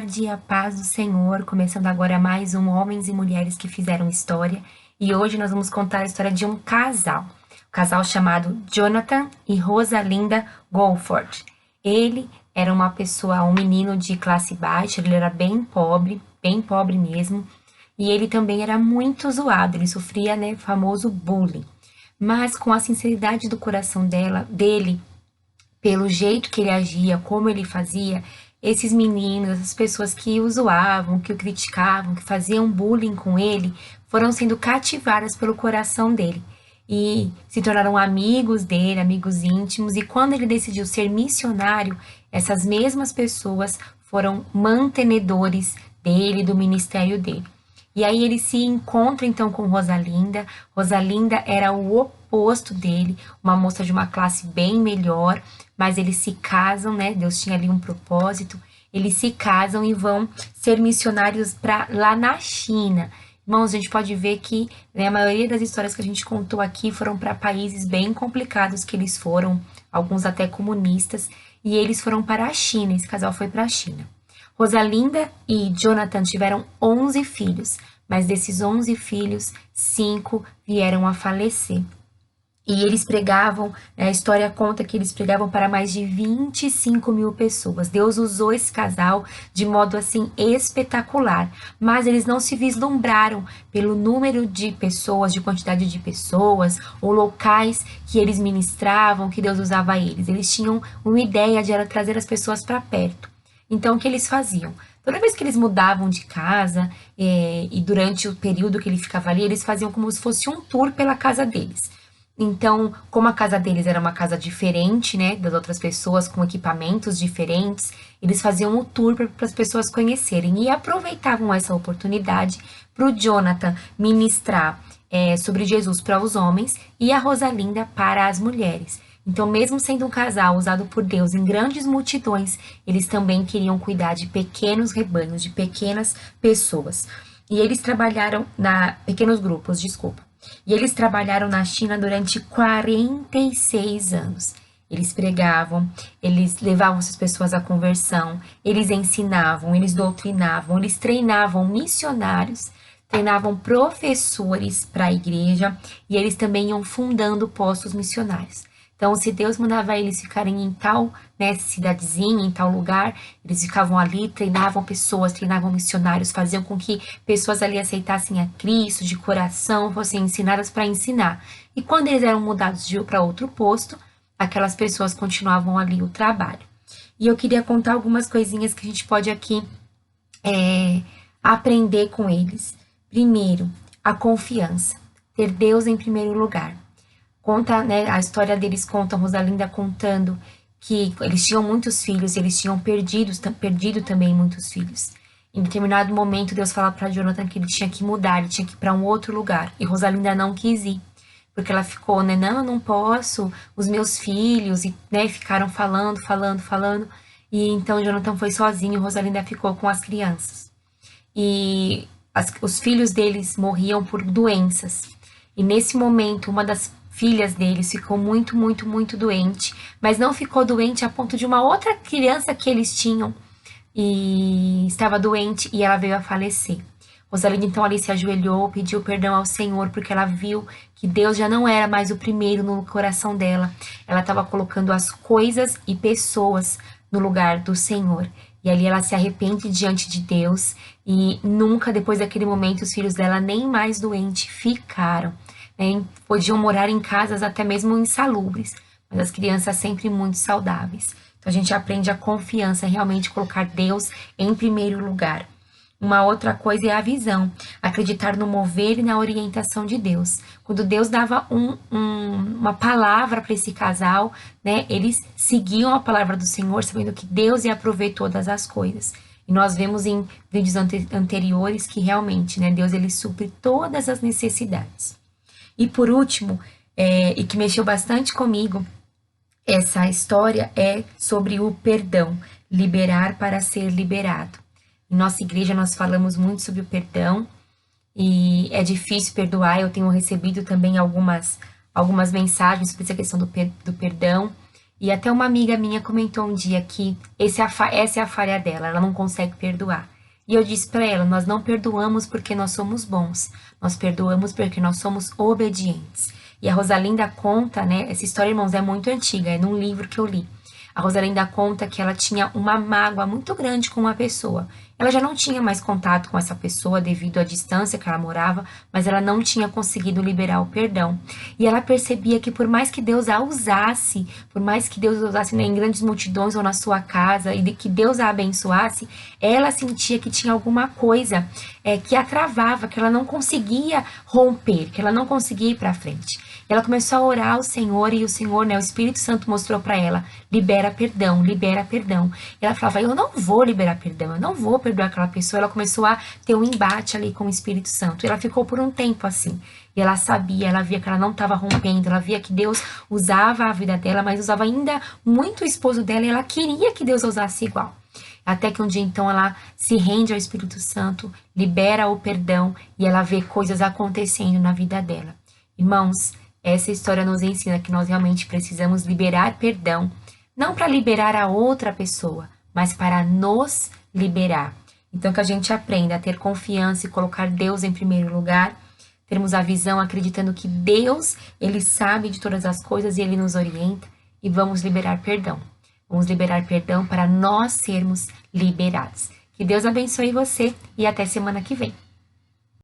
tarde, a paz do Senhor, começando agora mais um Homens e Mulheres que Fizeram História, e hoje nós vamos contar a história de um casal chamado Jonathan e Rosalinda Goldford. Ele era uma pessoa, um menino de classe baixa, ele era bem pobre mesmo, e ele também era muito zoado, ele sofria, né, famoso bullying. Mas com a sinceridade do coração dele, pelo jeito que ele agia, como ele fazia, esses meninos, essas pessoas que o zoavam, que o criticavam, que faziam bullying com ele, foram sendo cativadas pelo coração dele e se tornaram amigos dele, amigos íntimos. E quando ele decidiu ser missionário, essas mesmas pessoas foram mantenedores dele, do ministério dele. E aí ele se encontra então com Rosalinda. Rosalinda era o oposto dele, uma moça de uma classe bem melhor, mas eles se casam, né? Deus tinha ali um propósito. Eles se casam e vão ser missionários para lá na China. Irmãos, a gente pode ver que, né, a maioria das histórias que a gente contou aqui foram para países bem complicados que eles foram, alguns até comunistas, e eles foram para a China. Esse casal foi para a China. Rosalinda e Jonathan tiveram 11 filhos, mas desses 11 filhos, 5 vieram a falecer. E eles pregavam, a história conta que eles pregavam para mais de 25 mil pessoas. Deus usou esse casal de modo assim espetacular, mas eles não se vislumbraram pelo número de pessoas, de quantidade de pessoas, ou locais que eles ministravam, que Deus usava eles. Eles tinham uma ideia de trazer as pessoas para perto. Então, o que eles faziam? Toda vez que eles mudavam de casa, e durante o período que ele ficava ali, eles faziam como se fosse um tour pela casa deles. Então, como a casa deles era uma casa diferente, né, das outras pessoas, com equipamentos diferentes, eles faziam o tour para as pessoas conhecerem e aproveitavam essa oportunidade para o Jonathan ministrar sobre Jesus para os homens e a Rosalinda para as mulheres. Então, mesmo sendo um casal usado por Deus em grandes multidões, eles também queriam cuidar de pequenos rebanhos, de pequenas pessoas. E eles trabalharam pequenos grupos, desculpa. E eles trabalharam na China durante 46 anos. Eles pregavam, eles levavam essas pessoas à conversão, eles ensinavam, eles doutrinavam, eles treinavam missionários, treinavam professores para a igreja e eles também iam fundando postos missionários. Então, se Deus mandava eles ficarem em tal, né, cidadezinha, em tal lugar, eles ficavam ali, treinavam pessoas, treinavam missionários, faziam com que pessoas ali aceitassem a Cristo de coração, fossem ensinadas para ensinar. E quando eles eram mudados para outro posto, aquelas pessoas continuavam ali o trabalho. E eu queria contar algumas coisinhas que a gente pode aqui aprender com eles. Primeiro, a confiança. Ter Deus em primeiro lugar. Conta, né, a história deles conta, Rosalinda contando que eles tinham muitos filhos e eles tinham perdido também muitos filhos. Em determinado momento, Deus fala para Jonathan que ele tinha que mudar, ele tinha que ir para um outro lugar. E Rosalinda não quis ir, porque ela ficou, né, não, eu não posso, os meus filhos, e, né, ficaram falando. E então Jonathan foi sozinho, Rosalinda ficou com as crianças. E os filhos deles morriam por doenças. E nesse momento, uma das filhas deles ficou muito doente, mas não ficou doente a ponto de uma outra criança que eles tinham e estava doente e ela veio a falecer. Rosalinda então ali se ajoelhou, pediu perdão ao Senhor, porque ela viu que Deus já não era mais o primeiro no coração dela. Ela estava colocando as coisas e pessoas no lugar do Senhor. E ali ela se arrepende diante de Deus e nunca depois daquele momento os filhos dela nem mais doentes ficaram. Podiam morar em casas até mesmo insalubres, mas as crianças sempre muito saudáveis. Então a gente aprende a confiança, realmente colocar Deus em primeiro lugar. Uma outra coisa é a visão, acreditar no mover e na orientação de Deus. Quando Deus dava uma palavra para esse casal, né, eles seguiam a palavra do Senhor, sabendo que Deus ia prover todas as coisas. E nós vemos em vídeos anteriores que realmente, né, Deus ele supre todas as necessidades. E por último, e que mexeu bastante comigo, essa história é sobre o perdão, liberar para ser liberado. Em nossa igreja nós falamos muito sobre o perdão e é difícil perdoar. Eu tenho recebido também algumas mensagens sobre essa questão do perdão E até uma amiga minha comentou um dia que essa é a falha dela, ela não consegue perdoar. E eu disse para ela: nós não perdoamos porque nós somos bons, nós perdoamos porque nós somos obedientes. E a Rosalinda conta, né? Essa história, irmãos, é muito antiga, é num livro que eu li. A Rosalinda conta que ela tinha uma mágoa muito grande com uma pessoa. Ela já não tinha mais contato com essa pessoa devido à distância que ela morava, mas ela não tinha conseguido liberar o perdão. E ela percebia que por mais que Deus a usasse, por mais que Deus a usasse, né, em grandes multidões ou na sua casa, e que Deus a abençoasse, ela sentia que tinha alguma coisa que a travava, que ela não conseguia romper, que ela não conseguia ir para frente. Ela começou a orar ao Senhor e o Senhor, né, o Espírito Santo mostrou para ela: libera perdão, libera perdão. E ela falava: eu não vou liberar perdão, eu não vou perdoar aquela pessoa. Ela começou a ter um embate ali com o Espírito Santo. E ela ficou por um tempo assim. E ela sabia, ela via que ela não estava rompendo, ela via que Deus usava a vida dela, mas usava ainda muito o esposo dela e ela queria que Deus a usasse igual. Até que um dia, então, ela se rende ao Espírito Santo, libera o perdão e ela vê coisas acontecendo na vida dela. Irmãos, essa história nos ensina que nós realmente precisamos liberar perdão, não para liberar a outra pessoa, mas para nos liberar. Então, que a gente aprenda a ter confiança e colocar Deus em primeiro lugar, termos a visão acreditando que Deus, Ele sabe de todas as coisas e Ele nos orienta, e vamos liberar perdão. Vamos liberar perdão para nós sermos liberados. Que Deus abençoe você e até semana que vem.